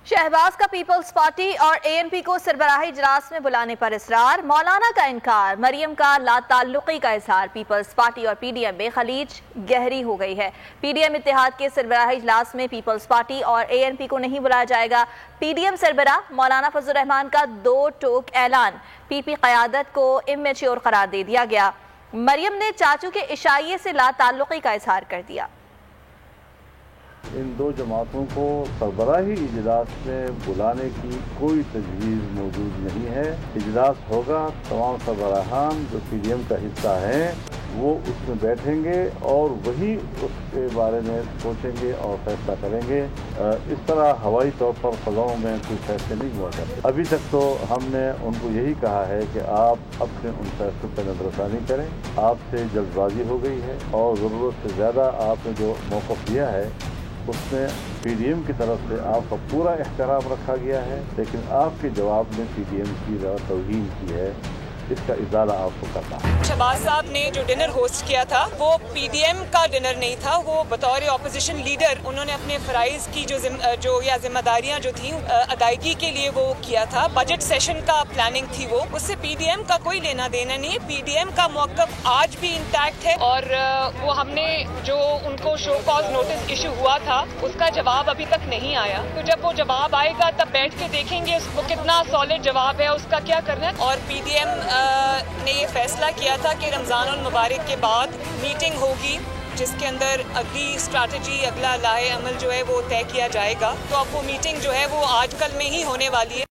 شہباز کا Peoples party اور اے N P کو سربراہی اجلاس میں بلانے پر اصرار، مولانا کا انکار، مریم کا لا تعلقی کا اظہار۔ پیپلز پارٹی اور پی ڈی ایم میں خلیج گہری ہو گئی ہے۔ پی ڈی ایم اتحاد کے سربراہی اجلاس میں پیپلز پارٹی اور اے این پی کو نہیں بلایا جائے گا۔ پی ڈی ایم سربراہ مولانا فضل الرحمان کا دو ٹوک اعلان، پی پی قیادت کو امیچور قرار دے دیا گیا۔ مریم نے چاچو کے عشائیے سے لا تعلقی کا اظہار کر دیا۔ ان دو جماعتوں کو سربراہی اجلاس میں بلانے کی کوئی تجویز موجود نہیں ہے۔ اجلاس ہوگا، تمام سربراہان جو پی ڈی ایم کا حصہ ہیں وہ اس میں بیٹھیں گے اور وہی اس کے بارے میں سوچیں گے اور فیصلہ کریں گے۔ اس طرح ہوائی طور پر فضاؤں میں کوئی فیصلے نہیں ہوا کرتے۔ ابھی تک تو ہم نے ان کو یہی کہا ہے کہ آپ اپنے ان فیصلوں پہ نظر ثانی کریں۔ آپ سے جلد بازی ہو گئی ہے اور ضرورت سے زیادہ آپ نے جو موقف لیا ہے اس میں پی ڈی ایم کی طرف سے آپ کا پورا احترام رکھا گیا ہے، لیکن آپ کے جواب میں پی ڈی ایم کی توہین کی ہے، اس کا ازالہ آپ کو کرنا ہے۔ شہباز صاحب نے جو ڈنر ہوسٹ کیا تھا وہ پی ڈی ایم کا ڈنر نہیں تھا، وہ بطور اپوزیشن لیڈر انہوں نے اپنے فرائض کی جو ذمہ داریاں جو تھیں ادائیگی کے لیے وہ کیا تھا۔ بجٹ سیشن کا پلاننگ تھی، وہ اس سے پی ڈی ایم کا کوئی لینا دینا نہیں ہے۔ پی ڈی ایم کا موقف آج بھی انٹیکٹ ہے اور وہ ہم نے جو ان کو شو کاز نوٹس ایشو ہوا تھا اس کا جواب ابھی تک نہیں آیا، تو جب وہ جواب آئے گا تب بیٹھ کے دیکھیں گے اس کو کتنا سالڈ جواب ہے، اس کا کیا کرنا ہے۔ اور پی ڈی ایم نے یہ فیصلہ کیا تھا کہ رمضان المبارک کے بعد میٹنگ ہوگی جس کے اندر اگلی اسٹریٹجی، اگلا لائحہ عمل جو ہے وہ طے کیا جائے گا، تو اب وہ میٹنگ جو ہے وہ آج کل میں ہی ہونے والی ہے۔